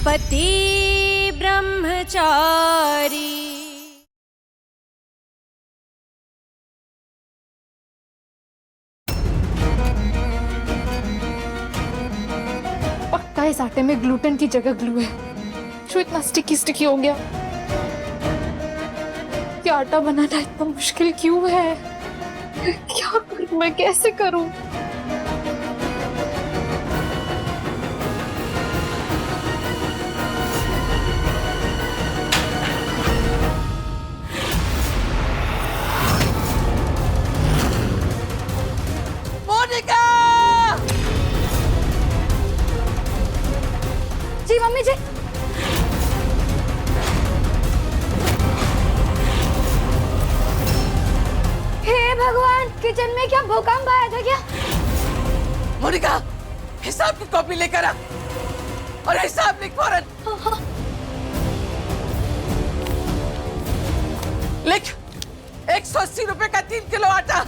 पति ब्रह्मचारी। पक्का इस आटे में ग्लूटेन की जगह ग्लू है, जो इतना स्टिकी स्टिकी हो गया। ये आटा बनाना इतना मुश्किल क्यों है? क्या करूं मैं, कैसे करूं? मोनिका! जी मम्मी जी। हे भगवान, किचन में क्या भूकंप आया था क्या? मोनिका, हिसाब की कॉपी लेकर आ और हिसाब लिख फौरन। लिख 180 रुपए का 3 किलो आटा,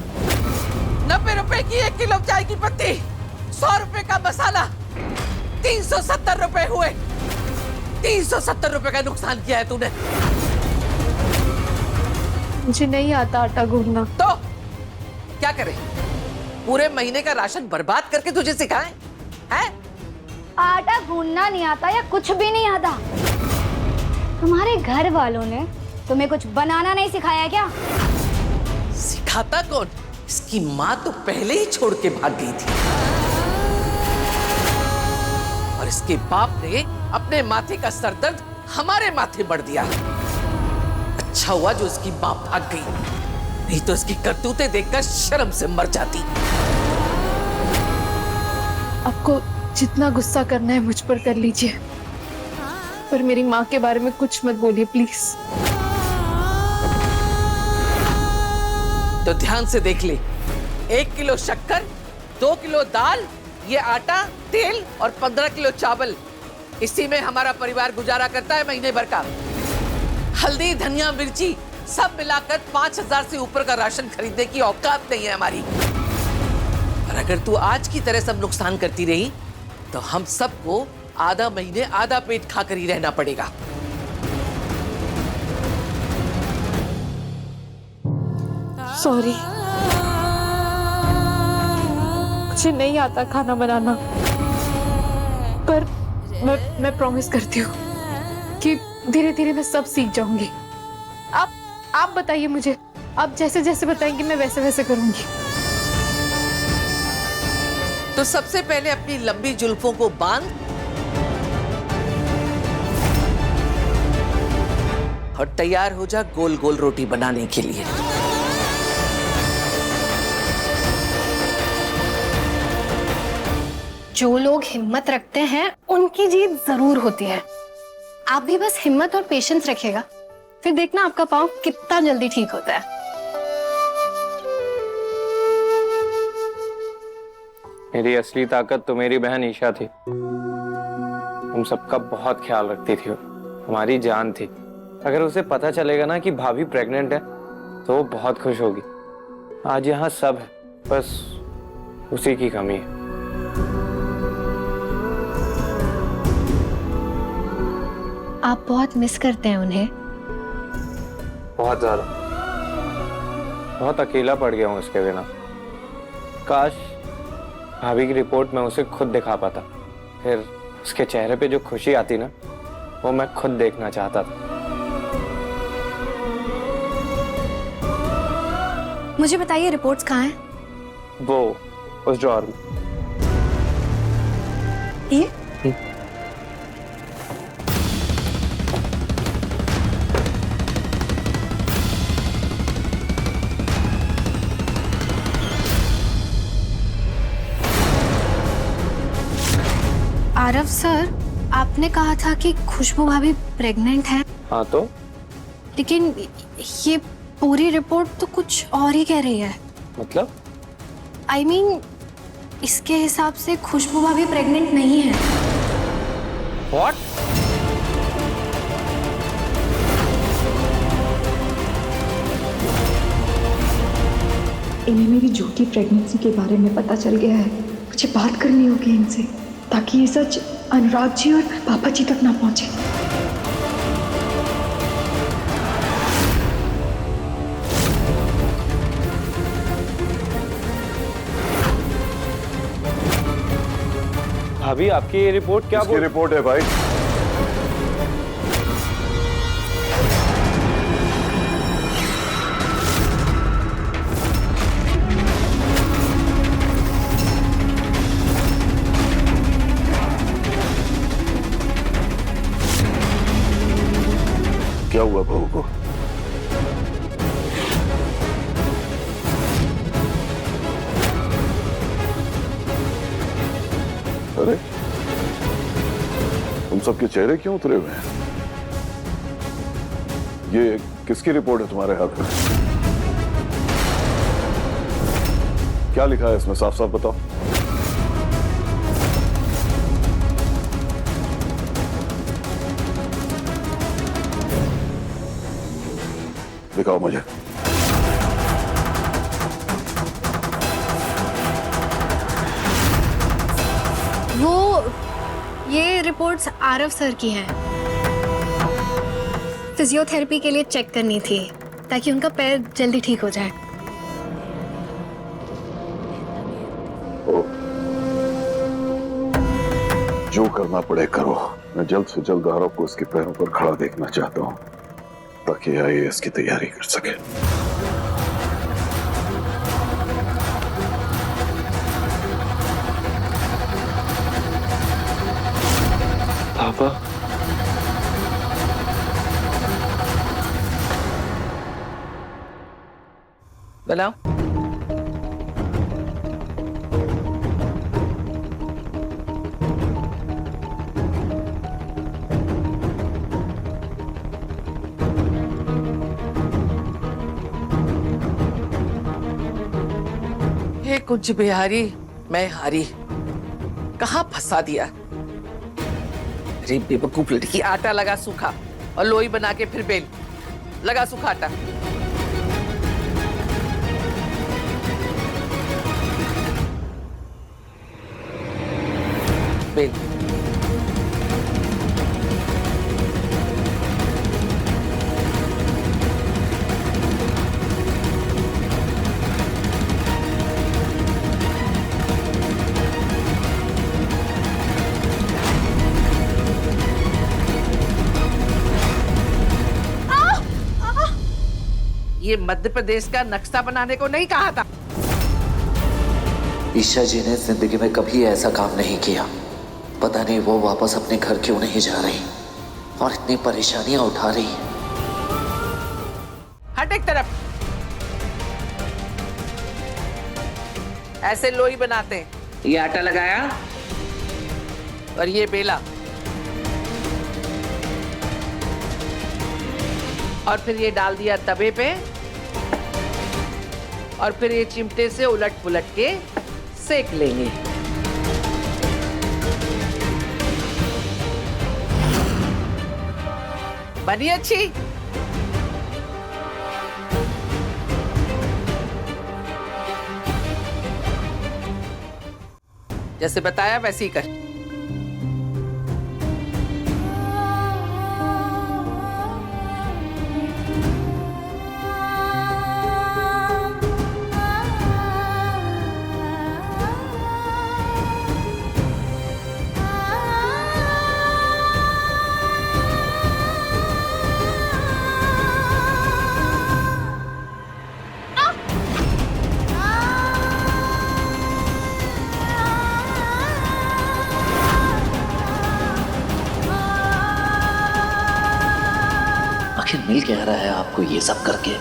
90 रुपए की 1 किलो चाय की पत्ती, 100 रुपए का मसाला, 370 रुपए हुए। 370 रुपए का नुकसान किया है तूने। मुझे नहीं आता आटा गूंदना। तो क्या करे? पूरे महीने का राशन बर्बाद करके तुझे सिखाएं? हैं? आटा गूंदना नहीं आता या कुछ भी नहीं आता? तुम्हारे घर वालों ने तुम्हें कुछ बनाना नहीं सिखाया क्या? सिखाता कौन? इसकी माँ तो पहले ही छोड़ के भाग गई थी और इसके बाप ने अपने माथे का सरदर्द हमारे माथे बढ़ दिया। अच्छा हुआ जो उसकी माँ भाग गई, नहीं तो इसकी करतूतें देखकर शर्म से मर जाती। आपको जितना गुस्सा करना है मुझ पर कर लीजिए, पर मेरी माँ के बारे में कुछ मत बोलिए प्लीज। तो ध्यान से देख ले, 1 किलो शक्कर, 2 किलो दाल, ये आटा, तेल और 15 किलो चावल, इसी में हमारा परिवार गुजारा करता है महीने भर का। हल्दी, धनिया, मिर्ची सब मिलाकर 5000 से ऊपर का राशन खरीदने की औकात नहीं है हमारी। और अगर तू आज की तरह सब नुकसान करती रही तो हम सबको आधा महीने आधा पेट खाकर ही रहना पड़ेगा। सॉरी, मुझे नहीं आता खाना बनाना, पर मैं प्रॉमिस करती हूँ कि धीरे धीरे मैं सब सीख जाऊंगी। आप बताइए मुझे, आप जैसे जैसे बताएंगे मैं वैसे वैसे करूंगी। तो सबसे पहले अपनी लंबी जुल्फों को बांध और तैयार हो जा गोल गोल रोटी बनाने के लिए। जो लोग हिम्मत रखते हैं उनकी जीत जरूर होती है। आप भी बस हिम्मत और पेशेंस रखिएगा, फिर देखना आपका पाँव कितना जल्दी ठीक होता है। मेरी असली ताकत तो मेरी बहन ईशा थी। हम सबका बहुत ख्याल रखती थी, हमारी जान थी। अगर उसे पता चलेगा ना कि भाभी प्रेग्नेंट है तो वो बहुत खुश होगी। आज यहाँ सब है, बस उसी की कमी है। आप बहुत मिस करते हैं उन्हें? बहुत ज्यादा, बहुत अकेला पड़ गया हूँ उसके बिना। काश भाभी की रिपोर्ट में उसे खुद दिखा पाता, फिर उसके चेहरे पे जो खुशी आती ना, वो मैं खुद देखना चाहता था। मुझे बताइए रिपोर्ट्स कहाँ हैं? वो उस ड्रॉअर में। ये आरव सर, आपने कहा था कि खुशबू भाभी प्रेग्नेंट है। हाँ तो? लेकिन ये पूरी रिपोर्ट तो कुछ और ही कह रही है। मतलब? I mean, इसके हिसाब से खुशबू भाभी प्रेग्नेंट नहीं है। What? इन्हें मेरी झूठी प्रेगनेंसी के बारे में पता चल गया है। मुझे बात करनी होगी इनसे ताकि ये सच अनुराग जी और पापा जी तक ना पहुंचे। भाभी आपकी ये रिपोर्ट क्या किसकी रिपोर्ट है भाई? क्या हुआ बहू को? अरे तुम सबके चेहरे क्यों उतरे हुए हैं? ये किसकी रिपोर्ट है तुम्हारे हाथ में? क्या लिखा है इसमें, साफ साफ बताओ। दिखाओ मुझे। ये रिपोर्ट्स आरव सर की हैं। फिजियोथेरेपी के लिए चेक करनी थी ताकि उनका पैर जल्दी ठीक हो जाए। जो करना पड़े करो। मैं जल्द से जल्द आरव को इसके पैरों पर खड़ा देखना चाहता हूँ ताकि आईएएस की तैयारी कर सके। पापा बनाओ। हे कुछ बिहारी, मैं हारी। कहाँ फंसा दिया? अरे बेवकूफ लड़की, आटा लगा सूखा और लोई बना के फिर बेल। लगा सूखा आटा। बेल। ये मध्य प्रदेश का नक्शा बनाने को नहीं कहा था। ईशा जी ने जिंदगी में कभी ऐसा काम नहीं किया। पता नहीं वो वापस अपने घर क्यों नहीं जा रही और इतनी परेशानियां उठा रही है। हट एक तरफ। ऐसे लोई बनाते हैं। ये आटा लगाया और ये बेला और फिर ये डाल दिया तवे पे और फिर ये चिमटे से उलट पुलट के सेक लेंगे। बनी अच्छी? जैसे बताया वैसे ही कर। आखिर मिल क्या रहा है आपको ये सब करके,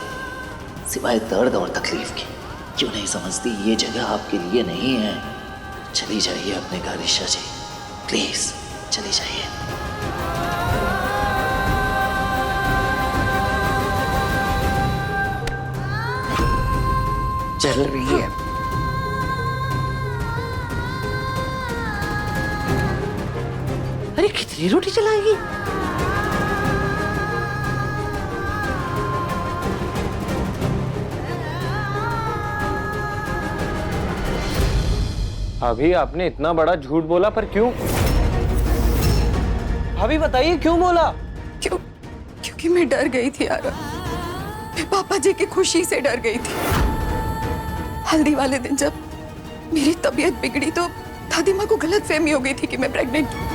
सिवाय दर्द और तकलीफ के? क्यों नहीं समझती ये जगह आपके लिए नहीं है? चली जाइए अपने घर ईशा जी, प्लीज चली जाइए। चल रही है। अरे कितनी रोटी चलाएगी? अभी आपने इतना बड़ा झूठ बोला, पर क्यों? भाभी बताइए क्यों बोला? क्योंकि मैं डर गई थी यार, मैं पापा जी की खुशी से डर गई थी। हल्दी वाले दिन जब मेरी तबीयत बिगड़ी तो दादी माँ को गलत फहमी हो गई थी कि मैं प्रेग्नेंट हूँ।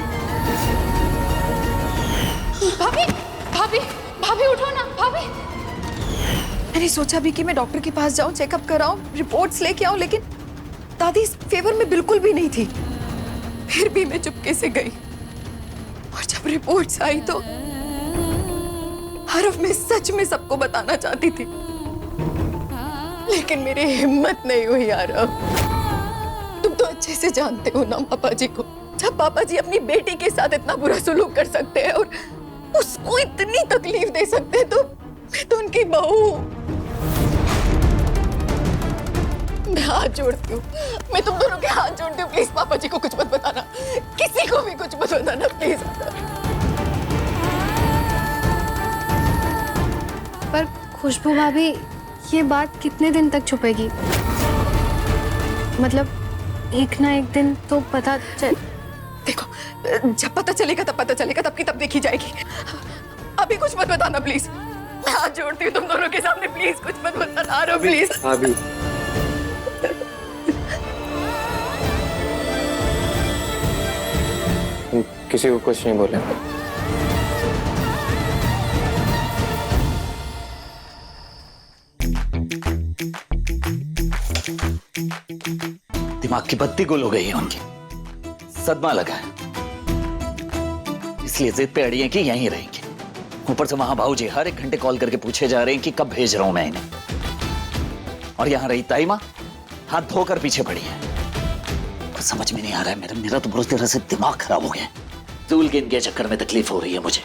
भाभी भाभी भाभी उठो ना भाभी। मैंने सोचा भी कि मैं डॉक्टर के पास जाऊं, चेकअप कराऊं, रिपोर्ट्स लेके आऊं, लेकिन दादी इस फेवर में बिल्कुल भी नहीं थी। फिर भी मैं चुपके से गई और जब रिपोर्ट्स आई तो हरफ मैं सच में सबको बताना चाहती थी, लेकिन मेरी हिम्मत नहीं हुई यार। तुम तो अच्छे से जानते हो ना पापा जी को, जब पापा जी अपनी बेटी के साथ इतना बुरा सलूक कर सकते हैं और उसको इतनी तकलीफ दे सकते हैं, तो मैं तो उनकी बहू हूं। मैं हाथ जोड़ती हूँ, मैं तुम दोनों के हाथ जोड़ती हूँ, प्लीज पापा जी को कुछ मत बताना, किसी को भी कुछ मत बताना प्लीज। पर खुशबू भाभी, ये बात कितने दिन तक छुपेगी? मतलब एक ना एक दिन तो पता चल। देखो, जब पता चलेगा तब पता चलेगा, तब की तब देखी जाएगी। अभी कुछ मत बताना प्लीज, मैं हाथ जोड़ती हूँ तुम दोनों के सामने, प्लीज कुछ मत बताना। आ रहा प्लीज। भाभी किसी को कुछ नहीं बोले। दिमाग की बत्ती गुल हो गई है उनकी, सदमा लगा है, इसलिए जिद पे अड़ी है कि यहीं रहेंगे। ऊपर से वहां भाऊजी हर एक घंटे कॉल करके पूछे जा रहे हैं कि कब भेज रहा हूं मैं इन्हें, और यहां रही ताई माँ हाथ धोकर पीछे पड़ी है। कुछ समझ में नहीं आ रहा है, मेरा तो बुरी तरह से दिमाग खराब हो गया। दूल के इनके चक्कर में तकलीफ हो रही है मुझे।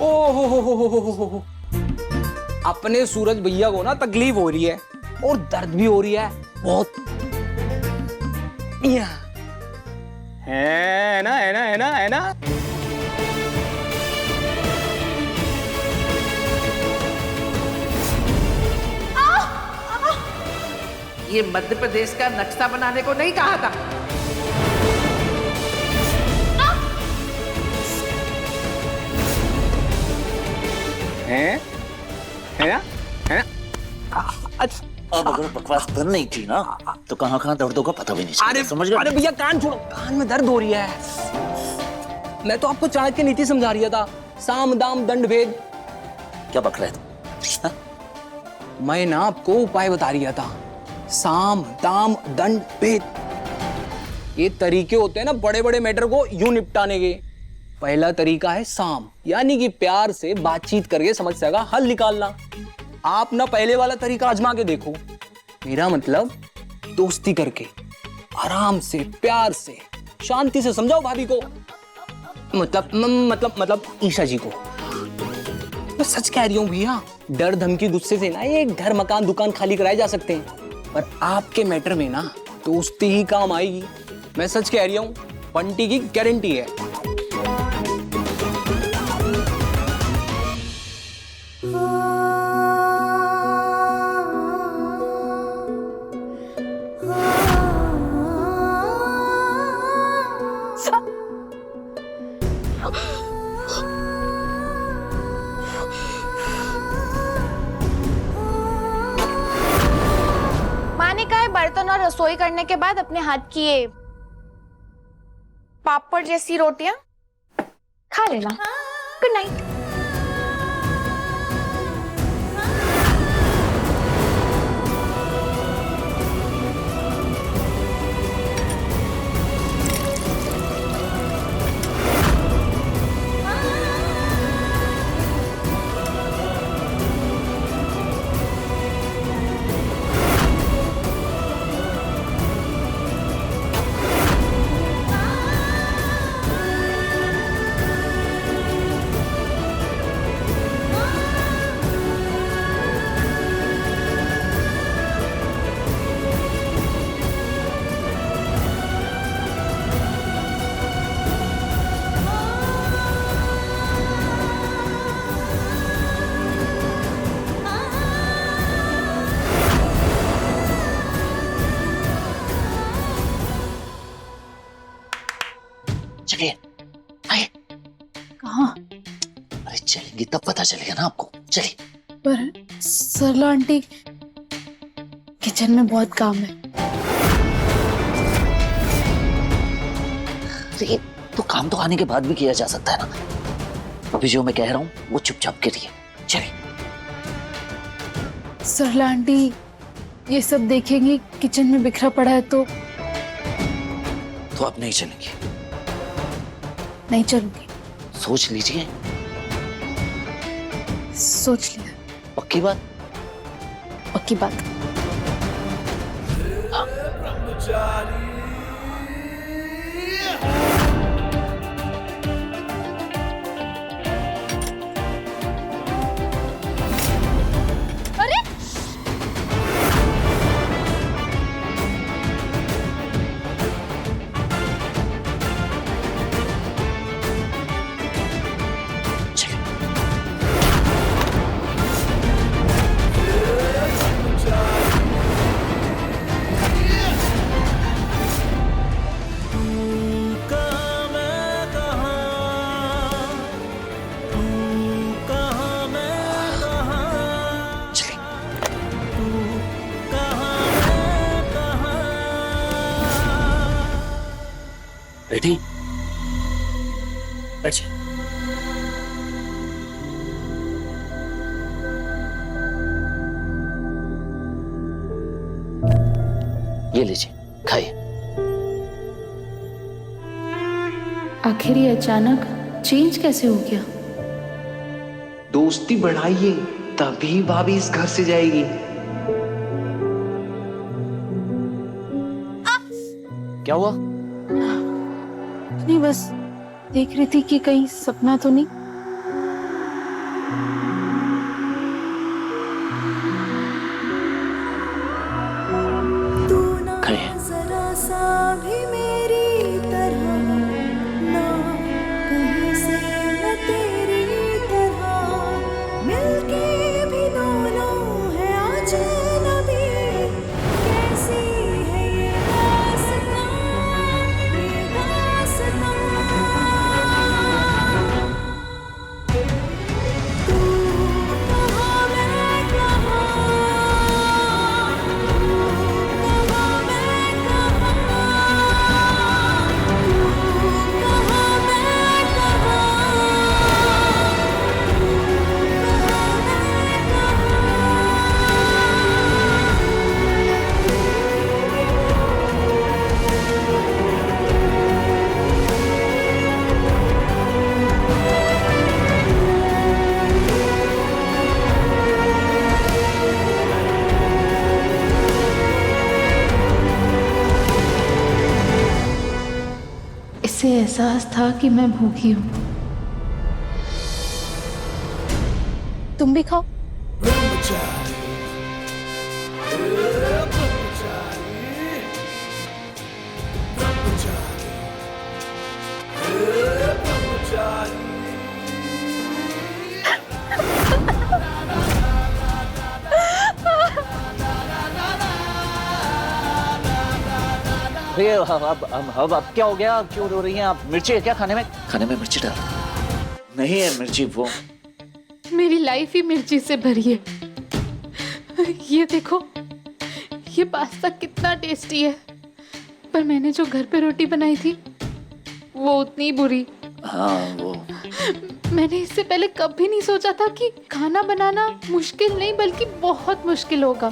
ओहो, अपने सूरज भैया को ना तकलीफ हो रही है और दर्द भी हो रही है बहुत। है ना, है ना, है ना, है ना। ये मध्य प्रदेश का नक्शा बनाने को नहीं कहा था। है ना, है ना। अच्छा, अब अगर बकवास बंद नहीं की ना तो कहाँ कहाँ दर्द होगा पता भी नहीं चलेगा। अरे समझ गए? अरे भैया कान छोड़ो, कान में दर्द हो रही है। मैं तो आपको चाणक्य नीति समझा रही था, साम दाम दंड भेद। क्या बक रहे तुम? हाँ? मैं ना आपको उपाय बता रही था, साम दाम दंड भेद। ये तरीके होते हैं ना बड़े बड़े मैटर को यूं निपटाने के। पहला तरीका है साम, यानी कि प्यार से बातचीत करके समस्या का हल निकालना। आप ना पहले वाला तरीका आजमा के देखो, मेरा मतलब दोस्ती करके आराम से प्यार से शांति से समझाओ भाभी को, मतलब ईशा जी को। मैं सच कह रही हूँ भैया, डर धमकी गुस्से से ना ये घर मकान दुकान खाली कराए जा सकते हैं, पर आपके मैटर में ना दोस्ती ही काम आएगी। मैं सच कह रही हूँ, बंटी की गारंटी है। माने का है बर्तन और रसोई करने के बाद अपने हाथ की ये पापड़ जैसी रोटियां खा लेना। Good night. कहाँ? अरे चलेंगी तब पता चलेगा ना आपको, चलिए। पर सरला आंटी, किचन में बहुत काम है। अरे तो काम तो आने के बाद भी किया जा सकता है ना। अभी जो मैं कह रहा हूँ वो चुपचाप करिए, चलिए। सरला आंटी ये सब देखेंगी, किचन में बिखरा पड़ा है तो आप नहीं चलेंगे? नहीं चलूंगी। सोच लीजिए। सोच लिया। पक्की बात? पक्की बात। रेडी? बैठिए। ये लीजिए, खाइए। आखिर ये अचानक चेंज कैसे हो गया? दोस्ती बढ़ाइए तभी भाभी इस घर से जाएगी। क्या हुआ? नहीं, बस देख रही थी कि कहीं सपना तो नहीं। खाइए। इसे एहसास था कि मैं भूखी हूँ। तुम भी खाओ। अब क्या हो गया? क्यों रो रही हैं आप? मिर्ची है क्या खाने में? खाने में मिर्ची डाल। नहीं है मिर्ची। वो मेरी लाइफ ही मिर्ची से भरी है। ये देखो, ये पास्ता कितना टेस्टी है, पर मैंने जो घर पे रोटी बनाई थी वो उतनी बुरी। हाँ वो मैंने इससे पहले कभी नहीं सोचा था कि खाना बनाना मुश्किल नहीं बल्कि बहुत मुश्किल होगा।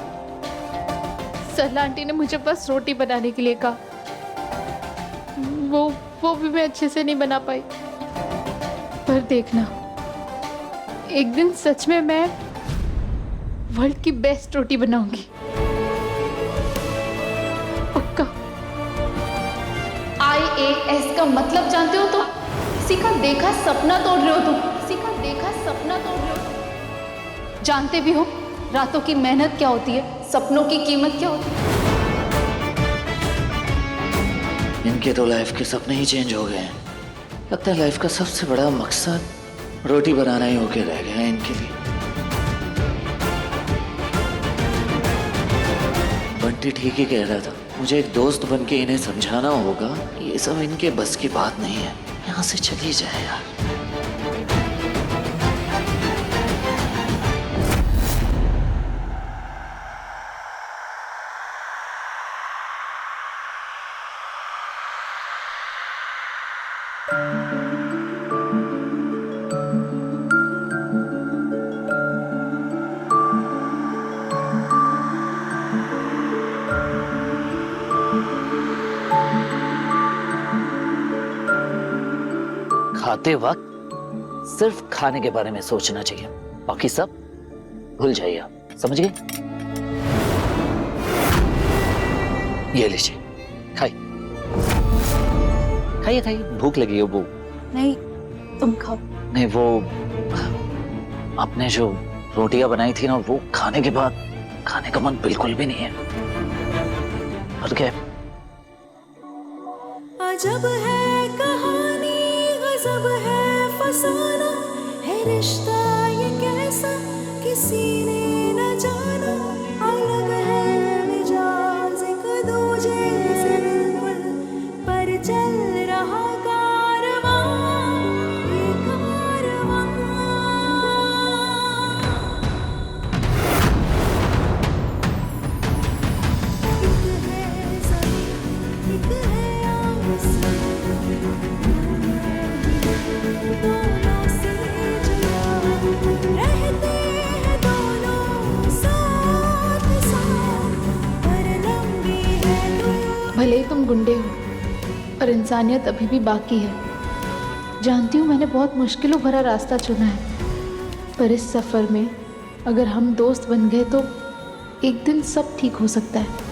सरला आंटी ने मुझे बस रोटी बनाने के लिए कहा, वो भी मैं अच्छे से नहीं बना पाई। पर देखना, एक दिन सच में मैं वर्ल्ड की बेस्ट रोटी बनाऊंगी, पक्का। IAS का मतलब जानते हो तो? किसी का देखा सपना तोड़ रहे हो तुम। किसी का देखा सपना तोड़ रहे हो। जानते भी हो रातों की मेहनत क्या होती है, सपनों की कीमत क्या होती है। इनके तो लाइफ के सपने ही चेंज हो गए हैं। लगता है लाइफ का सबसे बड़ा मकसद रोटी बनाना ही होके रह गया है इनके लिए। बंटी ठीक ही कह रहा था, मुझे एक दोस्त बन के इन्हें समझाना होगा ये सब इनके बस की बात नहीं है। यहाँ से चली जाए यार। खाते वक्त सिर्फ खाने के बारे में सोचना चाहिए, बाकी सब भूल जाइए आप, समझ गए? ये लीजिए, खाइए खाइए खाइए, भूख लगी है वो। नहीं, तुम खाओ। नहीं, वो आपने जो रोटियां बनाई थी ना, वो खाने के बाद खाने का मन बिल्कुल भी नहीं है। और क्या अजब है कहानी, गजब है फसाना, है रिश्ता ये कैसा किसी ने न जाना। अलग है मिजाज एक दूजे से बिल्कुल, पर चल रहा कारवां ये कारवां। एक है ज़मीन, एक है आसमान, दोनों से जुड़ा रहते हैं दोनों साथ साथ, पर लंबी है दूरी। भले ही तुम गुंडे हो, पर इंसानियत अभी भी बाकी है। जानती हूँ मैंने बहुत मुश्किलों भरा रास्ता चुना है, पर इस सफ़र में अगर हम दोस्त बन गए तो एक दिन सब ठीक हो सकता है।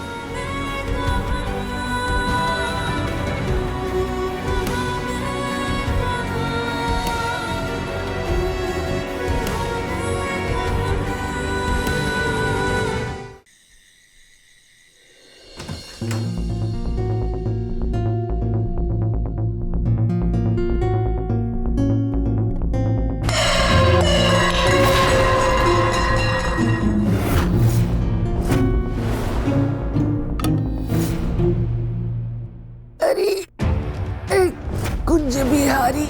कुंज बिहारी,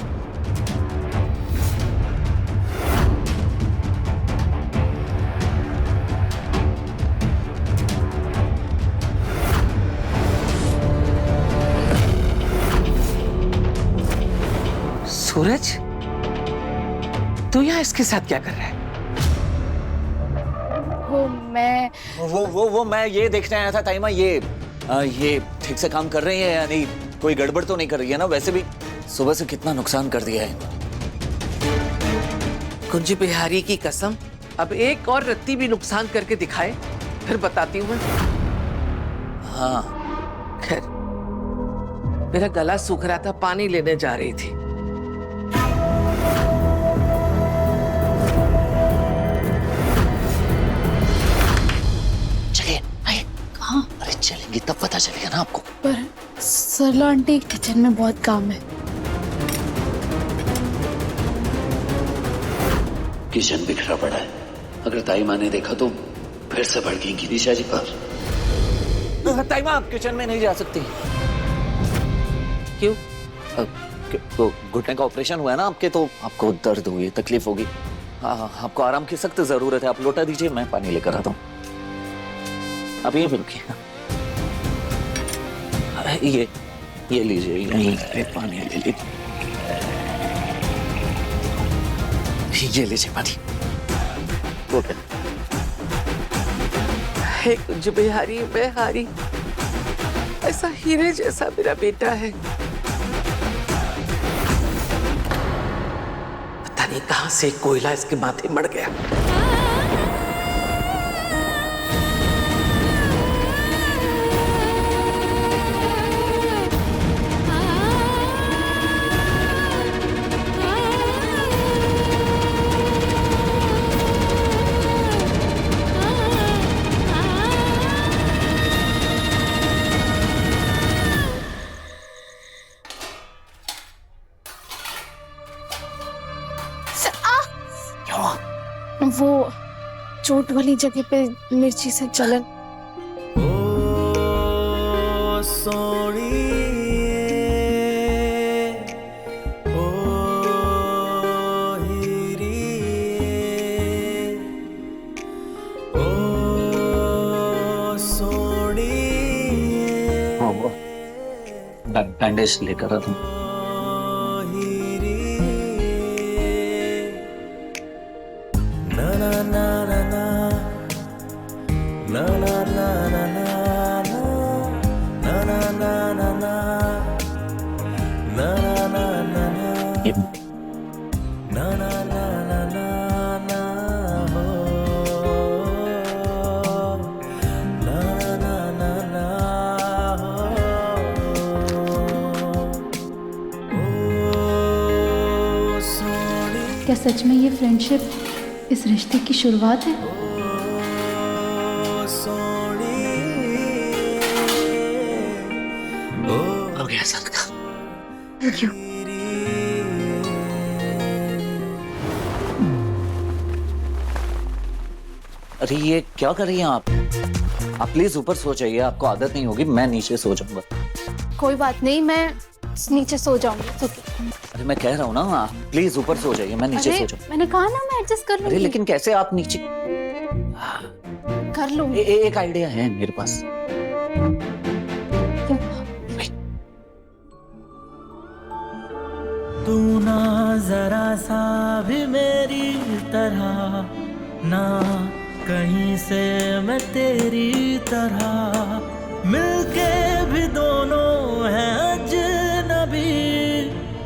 सूरज, तू यहाँ इसके साथ क्या कर रहा है? वो मैं ये देखने आया था ताइमा, ये ठीक से काम कर रही है या नहीं, कोई गड़बड़ तो नहीं कर रही है ना? वैसे भी सुबह से कितना नुकसान कर दिया है। कुंज बिहारी की कसम, अब एक और रत्ती भी नुकसान करके दिखाए, फिर बताती हूँ मैं। हाँ, खैर, मेरा गला सूख रहा था, पानी लेने जा रही थी। चलिए आइए। कहाँ? अरे चलेंगी तब पता चलेगा ना आपको। पर सरला आंटी, किचन में बहुत काम है। किचन बिखरा पड़ा है, अगर ताई माँ ने देखा तो फिर से भड़केंगी दिशा जी पर। ताई माँ, आप किचन में नहीं जा सकती। क्यों? तो घुटने का ऑपरेशन हुआ है ना आपके, तो आपको दर्द हुई, तकलीफ होगी। हाँ, आपको आराम की सख्त जरूरत है। आप लोटा दीजिए, मैं पानी लेकर आता हूँ। आप यहीं पे रुकिए। ये लीजिए, ये पानी ले लीजिए। ये लीजिए पानी। ओके। हे कुंज बिहारी, मैं हारी। ऐसा हीरे जैसा मेरा बेटा है, पता नहीं कहां से कोयला इसके माथे मड़ गया। वो चोट वाली जगह पे मिर्ची से जलन। बैंडेज लेकर आता हूँ। क्या सच में ये फ्रेंडशिप इस रिश्ते की शुरुआत है? हो गया सदका। Thank you. अरे ये क्या कर रही हैं आप प्लीज ऊपर सो जाइए, आपको आदत नहीं होगी, मैं नीचे सो जाऊंगा। कोई बात नहीं, मैं नीचे सो जाऊंगी। अरे मैं कह रहा हूँ ना, आप प्लीज ऊपर सो जाइए, मैं नीचे सो जाऊंगा। मैंने कहा ना मैं एडजस्ट कर अरे लूंगी। लेकिन कैसे आप नीचे कर लूंगी। एक आइडिया है मेरे पास। तू ना जरा सा भी मेरी तरह, ना कहीं से मैं तेरी तरह, मिलके भी दोनों हैं अजनबी,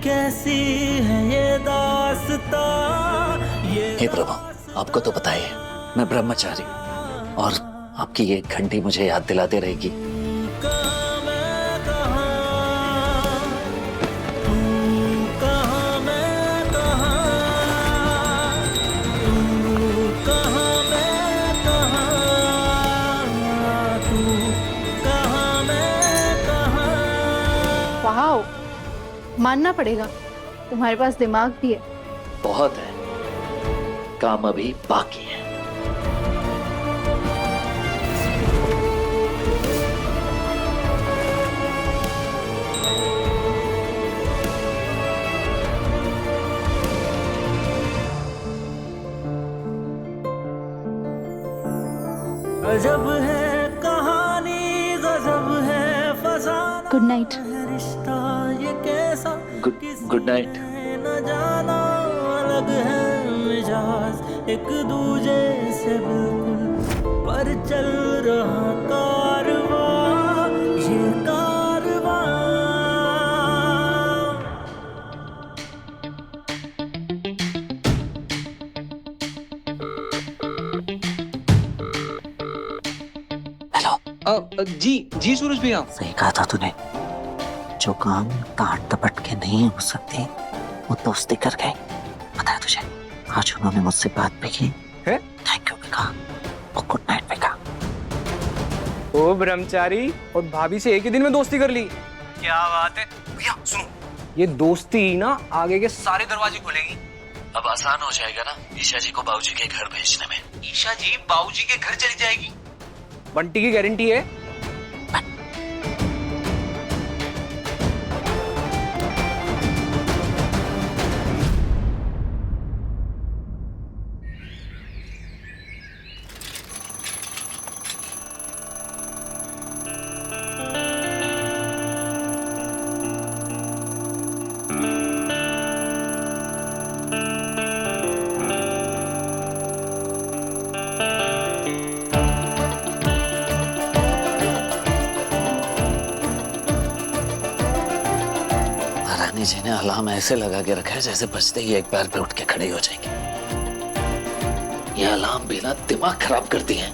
कैसी है ये दास्तां ये। हे प्रभु, आपको तो पता ही है मैं ब्रह्मचारी हूँ और आपकी ये घंटी मुझे याद दिलाते रहेगी। वाह, मानना पड़ेगा तुम्हारे पास दिमाग भी है। बहुत है, काम अभी बाकी है। गजब है कहानी, गजब है फसाना। Good night. रिश्ता ये कैसा, गुड नाइट। न जाना अलग है मिजाज एक दूजे से बिल्कुल, पर चल रहा कारवां ये कारवां। हेलो। जी सूरज भैया। सही कहा था तूने, जो काम काट तपट के नहीं हो सकते वो दोस्ती कर गए। पता है तुझे, आज उन्होंने मुझसे बात भी की, थैंक यू भी कहा और गुड नाइट भी कहा। ओ ब्रह्मचारी, और भाभी से एक ही दिन में दोस्ती कर ली, क्या बात है। भैया सुनो, ये दोस्ती ना आगे के सारे दरवाजे खोलेगी। अब आसान हो जाएगा ना ईशा जी को बाबूजी के घर भेजने में। ईशा जी बाबूजी के घर चली जाएगी, बंटी की गारंटी है। रानी जी ने अलार्म ऐसे लगा के रखा है जैसे बजते ही एक पैर पे उठ के खड़ी हो जाएगी। ये अलार्म भी ना दिमाग खराब करती है।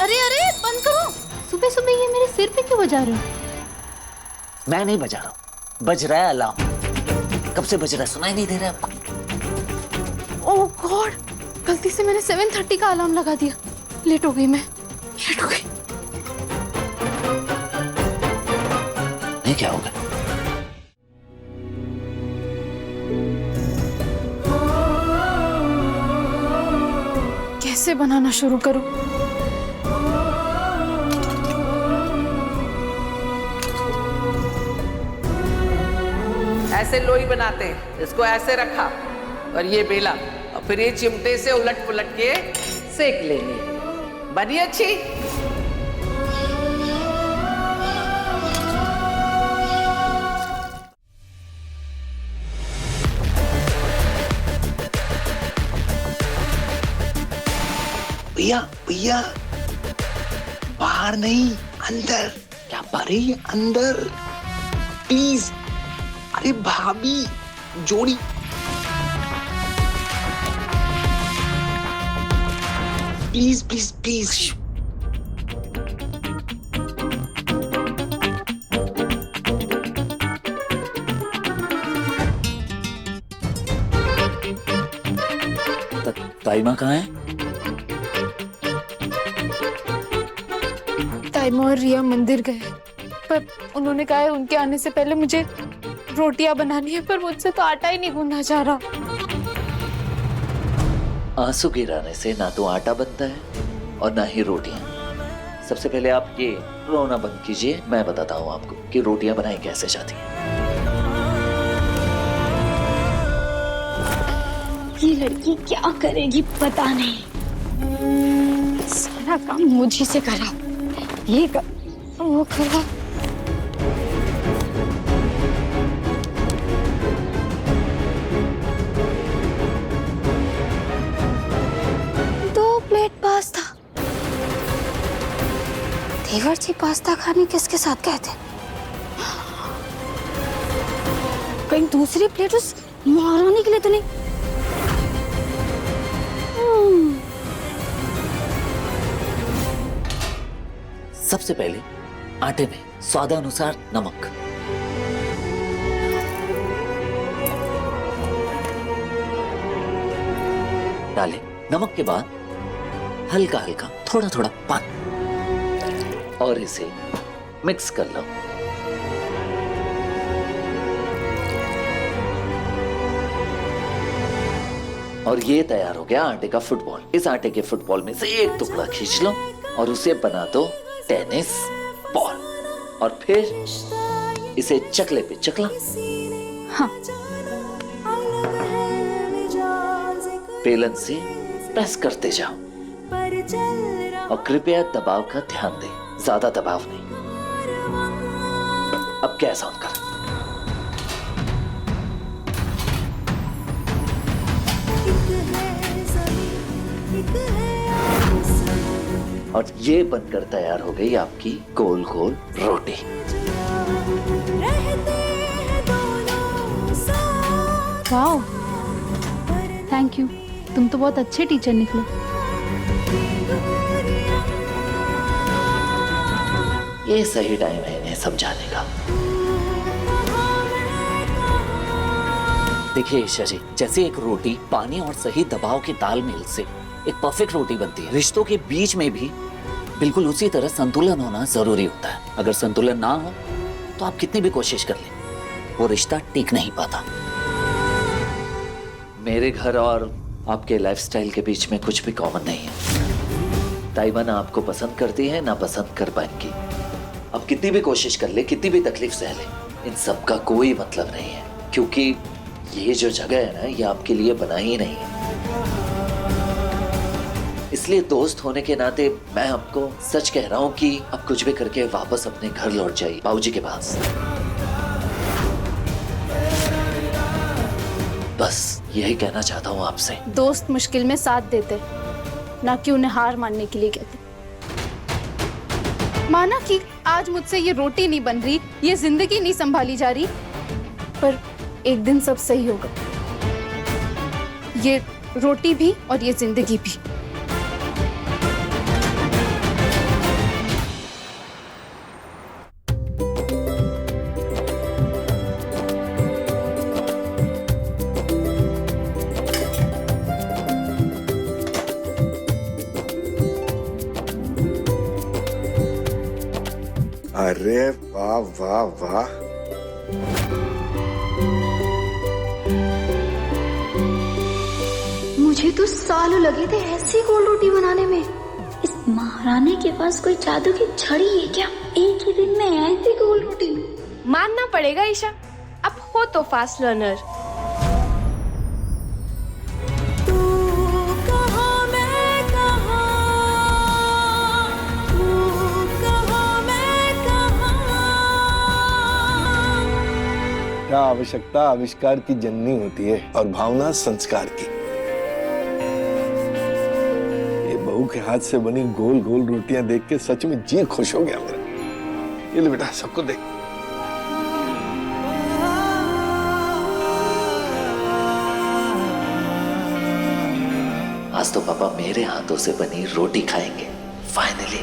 अरे अरे बंद करो, सुबह सुबह ये मेरे सिर पे क्यों बजा रहे हो? मैं नहीं बजा रहा हूँ, बज रहा है अलार्म। कब से बज रहा है, सुनाई नहीं दे रहा आपको? ओह गॉड, गलती से मैंने 7:30 का अलार्म लगा दिया। लेट हो गई मैं, लेट हो गई। नहीं, क्या होगा? कैसे बनाना शुरू करूं? ऐसे लोई बनाते हैं, इसको ऐसे रखा और ये बेला और फिर ये चिमटे से उलट पुलट के सेक लेंगे। बनी अच्छी? भैया भैया, बाहर नहीं अंदर, क्या परी अंदर, प्लीज। अरे भाभी, जोड़ी। Please please please. ताइमा कहाँ है? ताइमा और रिया मंदिर गए, पर उन्होंने कहा है उनके आने से पहले मुझे रोटियां बनानी है, पर मुझसे तो आटा ही नहीं गूंदा जा रहा। आंसू गिराने से ना तो आटा बनता है और ना ही रोटियां। सबसे पहले आप ये रोना बंद कीजिए, मैं बताता हूँ आपको कि रोटियां बनाई कैसे जाती हैं। ये लड़की क्या करेगी पता नहीं। सारा काम मुझे से करा, ये कर, वो करा। पास्ता। देवर जी पास्ता खाने किसके साथ गए थे? कहीं दूसरी प्लेट उस महारानी के लिए तो नहीं? सबसे पहले आटे में स्वादानुसार नमक, डालें। नमक के बाद हल्का हल्का थोड़ा थोड़ा पानी और इसे मिक्स कर लो। और ये तैयार हो गया आटे का फुटबॉल। इस आटे के फुटबॉल में से एक टुकड़ा खींच लो और उसे बना दो टेनिस बॉल, और फिर इसे चकले पे चकला। हाँ। बेलन से प्रेस करते जाओ और कृपया दबाव का ध्यान दें, ज्यादा दबाव नहीं। अब गैस ऑन करें। और ये बनकर तैयार हो गई आपकी गोल गोल रोटी। वाओ, थैंक यू, तुम तो बहुत अच्छे टीचर निकले। ये सही टाइम है इन्हें समझाने का। देखिए ईशा जी, जैसे एक रोटी पानी और सही दबाव के तालमेल से एक परफेक्ट रोटी बनती है, रिश्तों के बीच में भी बिल्कुल उसी तरह संतुलन होना जरूरी होता है। अगर संतुलन ना हो तो आप कितनी भी कोशिश कर लें, वो रिश्ता टिक नहीं पाता। मेरे घर और आपके लाइफस्टाइल के बीच में कुछ भी कॉमन नहीं है। ताइमा ना आपको पसंद करती है ना पसंद कर पाएंगी। अब कितनी भी कोशिश कर ले, कितनी भी तकलीफ सह ले, इन सब का कोई मतलब नहीं है, क्योंकि ये जो जगह है ना, ये आपके लिए बना ही नहीं है। इसलिए दोस्त होने के नाते मैं आपको सच कह रहा हूं कि अब कुछ भी करके वापस अपने घर लौट जाइए, बाबूजी के पास। बस यही कहना चाहता हूं आपसे। दोस्त मुश्किल में साथ देते, ना कि उन्हें हार मानने के लिए कहते। माना कि आज मुझसे ये रोटी नहीं बन रही, ये जिंदगी नहीं संभाली जा रही, पर एक दिन सब सही होगा। ये रोटी भी और ये जिंदगी भी। अरे वाह वाह वाह, मुझे तो सालों लगे थे ऐसी गोल रोटी बनाने में। इस महारानी के पास कोई जादू की छड़ी है क्या? एक ही दिन में ऐसी गोल रोटी। मानना पड़ेगा ईशा, अब हो तो फास्ट लर्नर। क्या आवश्यकता आविष्कार की जननी होती है और भावना संस्कार की। ये बहू के हाथ से बनी गोल गोल रोटियां देख के सच में जी खुश हो गया मेरा। ये ले बेटा, सबको दे। आज तो पापा मेरे हाथों से बनी रोटी खाएंगे फाइनली।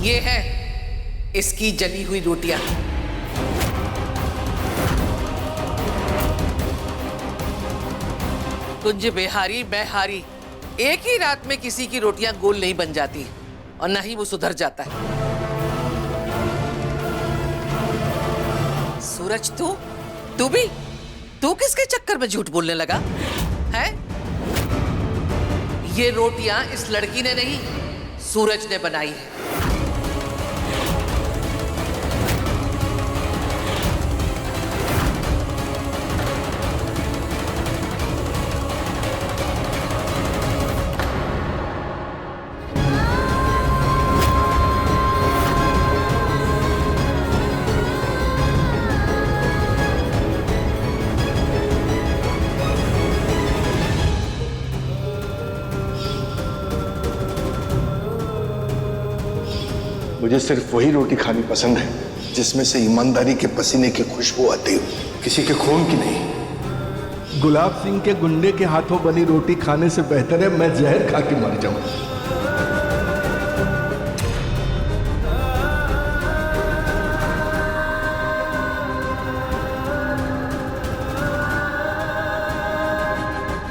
ये है इसकी जली हुई रोटियां। कुंज बेहारी मैं हारी, एक ही रात में किसी की रोटियां गोल नहीं बन जाती और ना ही वो सुधर जाता है। सूरज तू भी किसके चक्कर में झूठ बोलने लगा है? ये रोटियां इस लड़की ने नहीं, सूरज ने बनाई है। मुझे सिर्फ वही रोटी खानी पसंद है जिसमें से ईमानदारी के पसीने की खुशबू आती हो, किसी के खून की नहीं। गुलाब सिंह के गुंडे के हाथों बनी रोटी खाने से बेहतर है मैं जहर खा के मर जाऊं।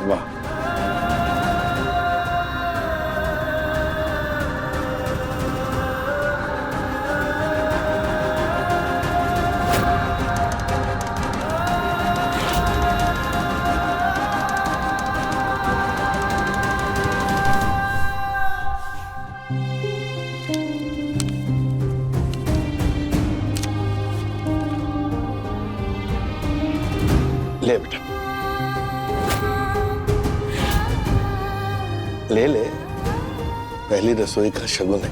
वाह, ले बेटा, ले पहली रसोई का शगुन है।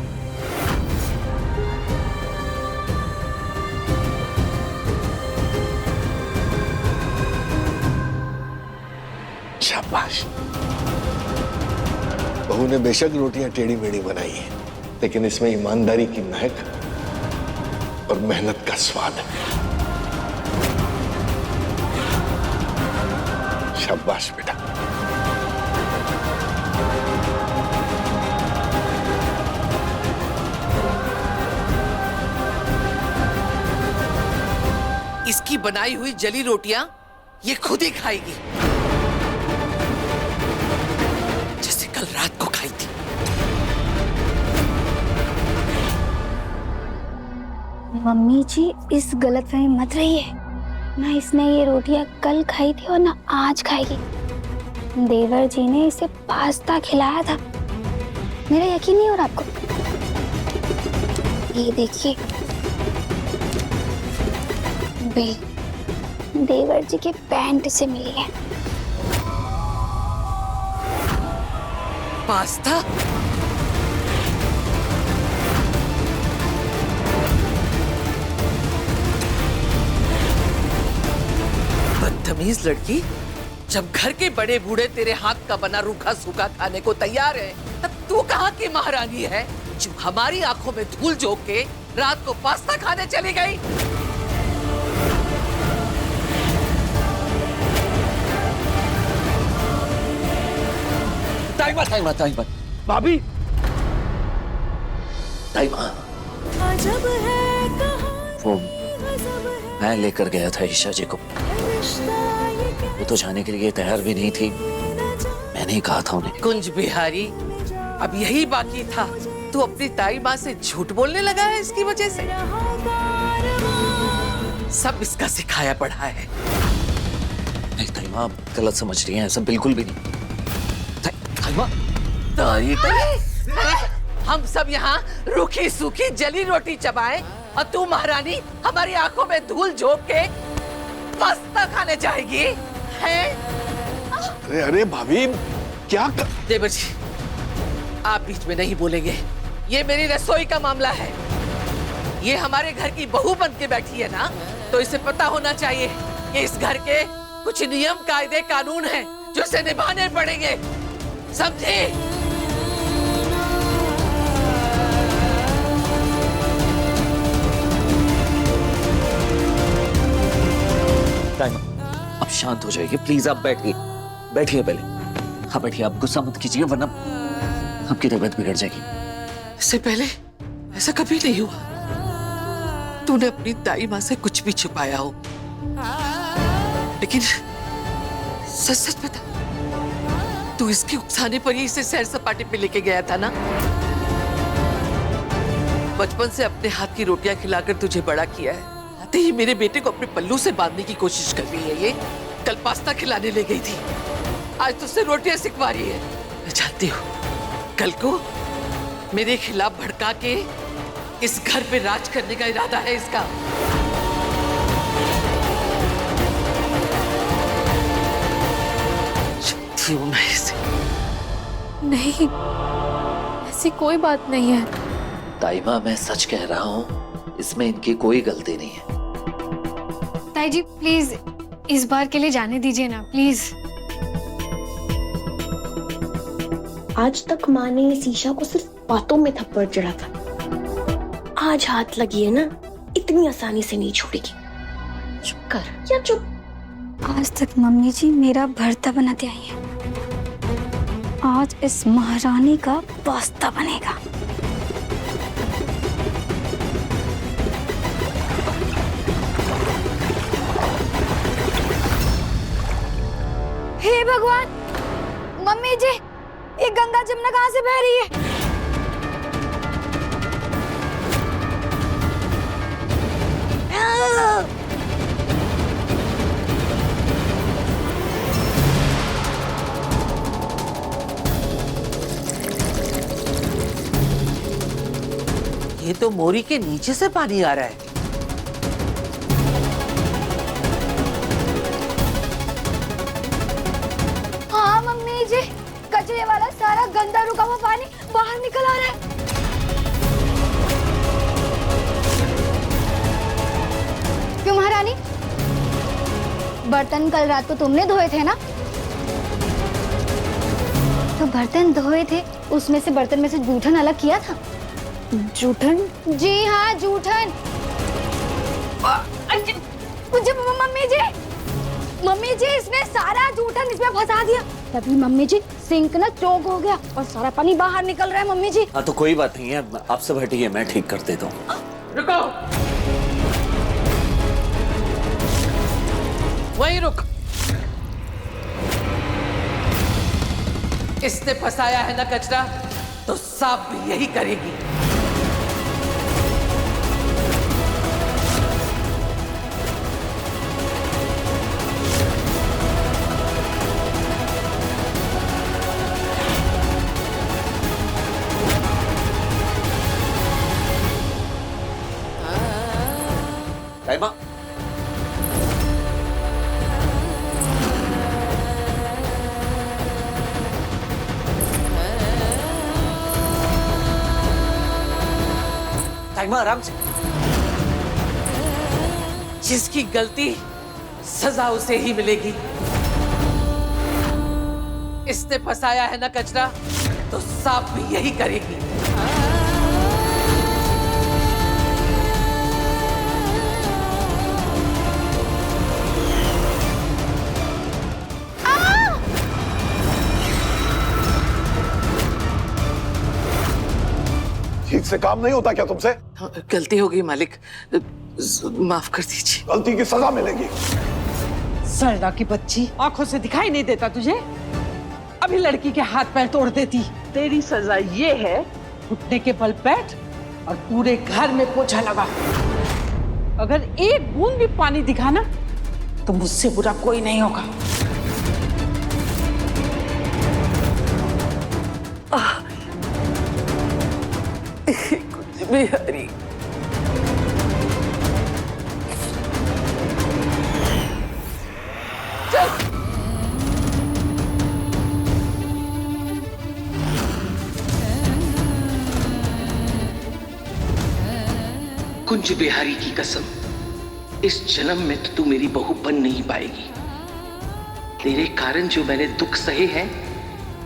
शाबाश। बहू ने बेशक रोटियां टेढ़ी मेढ़ी बनाई है, लेकिन इसमें ईमानदारी की महक और मेहनत का स्वाद है। शाबाश बेटा। इसकी बनाई हुई जली रोटियां ये खुद ही खाएगी, जैसे कल रात को खाई थी। मम्मी जी इस गलतफहमी मत रहिए, ना इसने ये रोटियां कल खाई थी और ना आज खाएगी। देवर जी ने इसे पास्ता खिलाया था। मेरा यकीन नहीं हो रहा आपको? ये देखिए बिल देवर जी के पैंट से मिली है। पास्ता? बदतमीज लड़की, जब घर के बड़े बूढ़े तेरे हाथ का बना रूखा सूखा खाने को तैयार है, तब तू कहाँ की महारानी है जो हमारी आंखों में धूल झोंक के रात को पास्ता खाने चली गई? टाइम भाभी वो मैं लेकर गया था ईशा जी को, वो तो जाने के लिए तैयार भी नहीं थी। मैंने ही कहा था उन्हें। कुंज बिहारी, अब यही बाकी था, तू अपनी ताई माँ से झूठ बोलने लगा है इसकी वजह से। सब इसका सिखाया पढ़ा है। नहीं ताई माँ, गलत समझ रही हैं, ऐसा बिल्कुल भी नहीं। ताई माँ, हम सब यहाँ रूखी सूखी जली रोटी चबाएं और तू महारानी हमारी आंखों में धूल झोंक के पास्ता खाने जाएगी है? अरे अरे भाभी क्या देवर जी, आप बीच में नहीं बोलेंगे, ये मेरी रसोई का मामला है। ये हमारे घर की बहू बन के बैठी है ना, तो इसे पता होना चाहिए कि इस घर के कुछ नियम कायदे कानून हैं जो इसे निभाने पड़ेंगे, समझे? अब शांत हो जाइए प्लीज, आप बैठिए, बैठिए पहले। हाँ बैठिए, आप गुस्सा मत कीजिए वरना आपकी तबीयत बिगड़ जाएगी। इससे पहले ऐसा कभी नहीं हुआ। तूने अपनी दाई माँ से कुछ भी छुपाया हो, लेकिन सच सच बता, तू इसके उकसाने पर ही इसे सैर सपाटे पे लेके गया था ना? बचपन से अपने हाथ की रोटियां खिलाकर तुझे बड़ा किया है। आते ही मेरे बेटे को अपने पल्लू से बांधने की कोशिश कर रही है ये। कल पास्ता खिलाने ले गई थी, आज तुझसे रोटियां सिखवा रही है। मैं जानती हूँ कल को मेरे खिलाफ भड़का के इस घर पे राज करने का इरादा है इसका। जानती हूँ मैं इसे। नहीं, ऐसी कोई बात नहीं है। ताइमा मैं सच कह रहा हूँ, इसमें इनकी कोई गलती नहीं है। ताई जी प्लीज इस बार के लिए जाने दीजिए ना, प्लीज। आज तक माँ ने शीशा को सिर्फ बातों में थप्पड़ चढ़ा था, आज हाथ लगी है ना, इतनी आसानी से नहीं छोड़ेगी। चुप कर या चुप। आज तक मम्मी जी मेरा भरता बनाते आई है, आज इस महारानी का पास्ता बनेगा। हे भगवान, मम्मी जी ये गंगा जमुना कहाँ से बह रही है? ये तो मोरी के नीचे से पानी आ रहा है। हाँ मम्मी जी, कचरे वाला सारा गंदा रुका हुआ पानी बाहर निकल आ रहा है। क्यों महारानी, बर्तन कल रात को तुमने धोए थे ना? तो बर्तन धोए थे, उसमें से बर्तन में से जूठन अलग किया था। जूठन? जी हाँ जूठन। मम्मी जी इसने सारा जूठन इसमें फंसा दिया, तभी मम्मी जी सिंक ना चौक हो गया और सारा पानी बाहर निकल रहा है। मम्मी जी हाँ तो कोई बात नहीं है, आप सब हटिए, मैं ठीक कर देता हूँ। रुको, वहीं रुक। इसने फंसाया है ना कचरा, तो साफ भी यही करेगी। ताइमा, ताइमा आराम से। जिसकी गलती सजा उसे ही मिलेगी। इसने फंसाया है ना कचरा, तो साफ भी यही करेगी। ठीक से काम नहीं होता क्या तुमसे? गलती हो गई मालिक, माफ कर दीजिए। गलती की सजा मिलेगी। सरदा की बच्ची, आंखों से दिखाई नहीं देता तुझे? अभी लड़की के हाथ पैर तोड़ देती। तेरी सजा ये है, घुटने के बल बैठ और पूरे घर में पोछा लगा। अगर एक बूंद भी पानी दिखाना तो मुझसे बुरा कोई नहीं होगा। कुछ भी हरी। कुंज बिहारी की कसम, इस जन्म में तो तू मेरी बहू बन नहीं पाएगी। तेरे कारण जो मैंने दुख सहे हैं,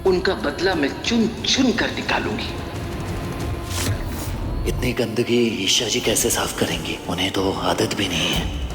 उनका बदला मैं चुन चुन कर निकालूंगी। इतनी गंदगी ईशा जी कैसे साफ करेंगे? उन्हें तो आदत भी नहीं है।